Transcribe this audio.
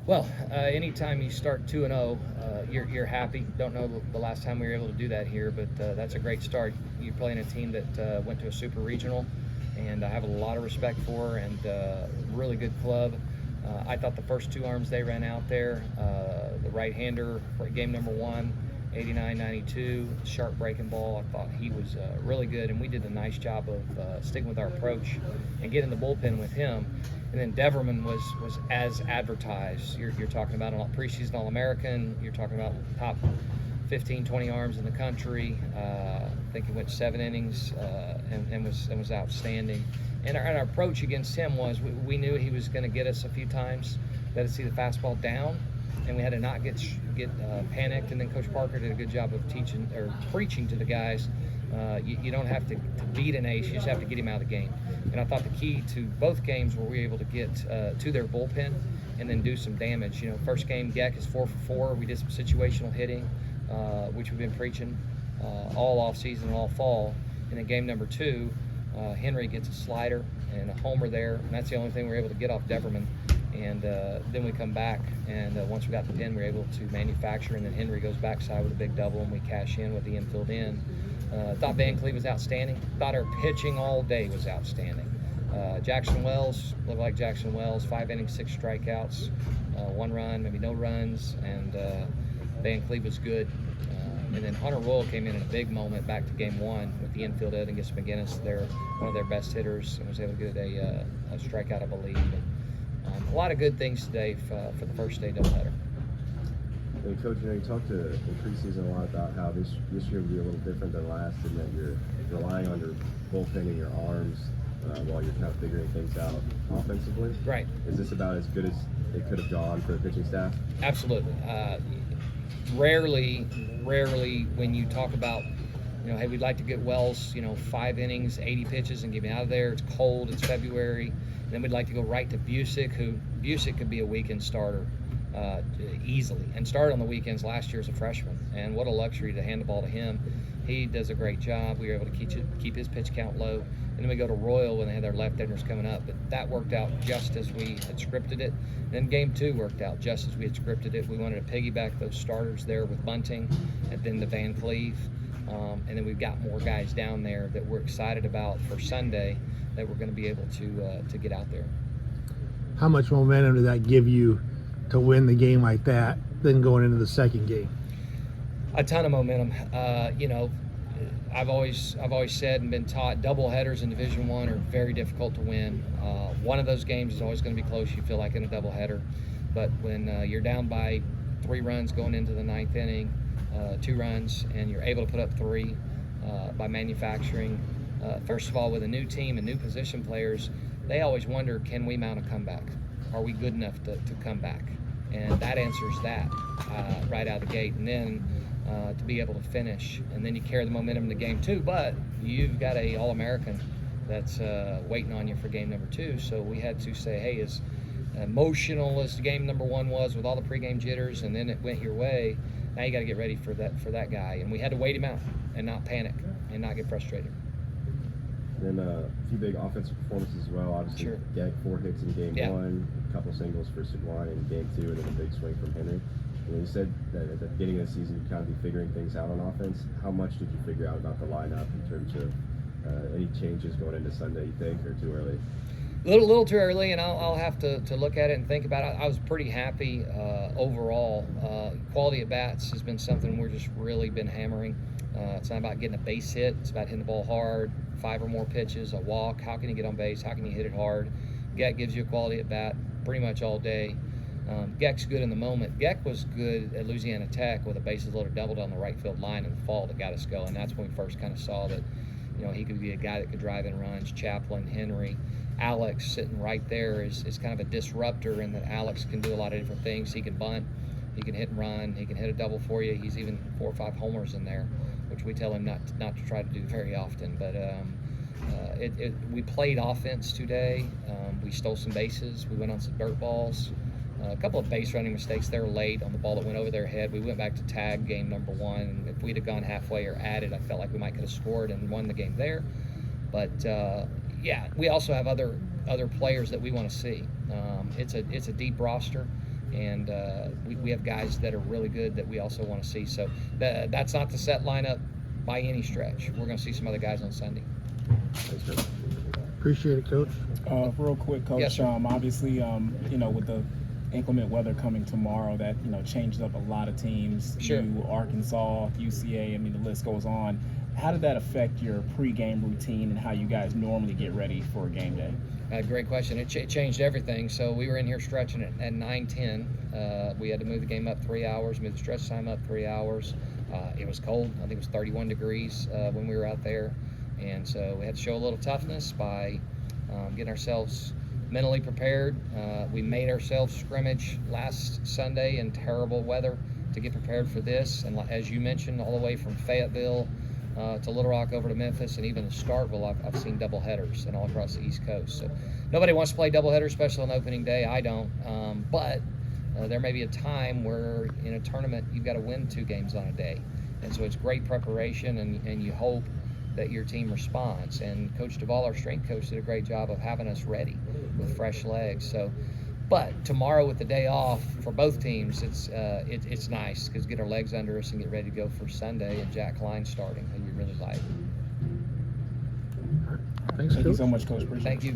Well, anytime you start 2-0, you're happy. Don't know the last time we were able to do that here, but that's a great start. You're playing a team that went to a super regional, and I have a lot of respect for, and really good club. I thought the first two arms they ran out there, the right-hander for game number 1, 89-92, sharp breaking ball. I thought he was really good, and we did a nice job of sticking with our approach and getting the bullpen with him. And then Deverman was as advertised. You're talking about a preseason All-American. You're talking about top 15, 20 arms in the country. I think he went 7 innings and was outstanding. And our approach against him was we knew he was going to get us a few times. We had to see the fastball down, and we had to not get panicked. And then Coach Parker did a good job of teaching or preaching to the guys. You don't have to beat an ace, you just have to get him out of the game. And I thought the key to both games were we were able to get to their bullpen and then do some damage. First game, Geck is 4 for 4. We did some situational hitting, which we've been preaching all off season and all fall. And then game number 2, Henry gets a slider and a homer there, and that's the only thing we were able to get off Deverman. And then we come back, and once we got the pin, we were able to manufacture, and then Henry goes backside with a big double, and we cash in with the infield in. Thought Van Cleve was outstanding. Thought our pitching all day was outstanding. Jackson Wells looked like Jackson Wells, 5 innings, 6 strikeouts, 1 run, maybe no runs, and Van Cleve was good. And then Hunter Royal came in a big moment back to game 1 with the infield out against McGinnis. They're one of their best hitters, and was able to get a strikeout, I believe. And, a lot of good things today for the first day doubleheader. And Coach, you talked in preseason a lot about how this year will be a little different than last, and that you're relying on your bullpen and your arms while you're kind of figuring things out offensively. Right. Is this about as good as it could have gone for the pitching staff? Absolutely. Rarely when you talk about, hey, we'd like to get Wells, 5 innings, 80 pitches and get him out of there. It's cold, it's February. And then we'd like to go right to Busick, who Busick could be a weekend starter easily, and started on the weekends last year as a freshman. And what a luxury to hand the ball to him. He does a great job. We were able to keep his pitch count low. And then we go to Royal when they had their left-handers coming up. But that worked out just as we had scripted it. And then game 2 worked out just as we had scripted it. We wanted to piggyback those starters there with Bunting and then the Van Cleve. And then we've got more guys down there that we're excited about for Sunday that we're going to be able to get out there. How much momentum did that give you to win the game like that, then going into the second game? A ton of momentum. I've always said and been taught doubleheaders in Division I are very difficult to win. One of those games is always going to be close, you feel like, in a doubleheader. But when you're down by 3 runs going into the 9th inning, 2 runs, and you're able to put up 3 by manufacturing, first of all, with a new team and new position players, they always wonder, can we mount a comeback? Are we good enough to come back? And that answers that right out of the gate. And then to be able to finish, and then you carry the momentum into game 2, but you've got a All-American that's waiting on you for game number 2. So we had to say, hey, as emotional as game number 1 was with all the pregame jitters, and then it went your way, now you got to get ready for that guy. And we had to wait him out and not panic and not get frustrated. Then a few big offensive performances as well. Obviously, Sure. Geck 4 hits in game 1, a couple singles for Seguin in game 2, and then a big swing from Henry. And you said that at the beginning of the season you'd kind of be figuring things out on offense. How much did you figure out about the lineup in terms of any changes going into Sunday, you think, or too early? Little too early, and I'll have to look at it and think about it. I was pretty happy overall. Quality at bats has been something we're just really been hammering. It's not about getting a base hit. It's about hitting the ball hard, 5 or more pitches, a walk. How can you get on base? How can you hit it hard? Geck gives you a quality at bat pretty much all day. Geck's good in the moment. Geck was good at Louisiana Tech with a bases loaded double down the right field line in the fall that got us going. That's when we first kind of saw that, he could be a guy that could drive in runs. Chaplin, Henry, Alex sitting right there is kind of a disruptor in that Alex can do a lot of different things. He can bunt, he can hit and run, he can hit a double for you. He's even 4 or 5 homers in there, which we tell him not to try to do very often. But we played offense today. We stole some bases. We went on some dirt balls. A couple of base running mistakes there late on the ball that went over their head. We went back to tag game number 1. If we'd have gone halfway or added, I felt like we might could have scored and won the game there. But we also have other players that we want to see. It's a deep roster. and we have guys that are really good that we also want to see. So that's not the set lineup by any stretch. We're going to see some other guys on Sunday. Thanks, Coach. Appreciate it, Coach. Real quick, Coach. Yes, sir. Obviously, with the inclement weather coming tomorrow, that changed up a lot of teams. Sure. You, Arkansas, UCA. I mean, the list goes on. How did that affect your pregame routine and how you guys normally get ready for a game day? Great question. It changed everything. So we were in here stretching at 9:10. We had to move the game up 3 hours, move the stretch time up 3 hours. It was cold. I think it was 31 degrees when we were out there. And so we had to show a little toughness by getting ourselves mentally prepared. We made ourselves scrimmage last Sunday in terrible weather to get prepared for this. And as you mentioned, all the way from Fayetteville to Little Rock over to Memphis, and even to Starkville, I've seen double headers and all across the East Coast. So nobody wants to play double headers, especially on opening day. I don't. But there may be a time where in a tournament you've got to win 2 games on a day. And so it's great preparation, and you hope that your team responds. And Coach Duvall, our strength coach, did a great job of having us ready with fresh legs. So, but tomorrow with the day off for both teams, it's nice because get our legs under us and get ready to go for Sunday. And Jack Klein starting, who we really like. Thanks, Thank you Coach. so much, Coach. Appreciate it. Thank you.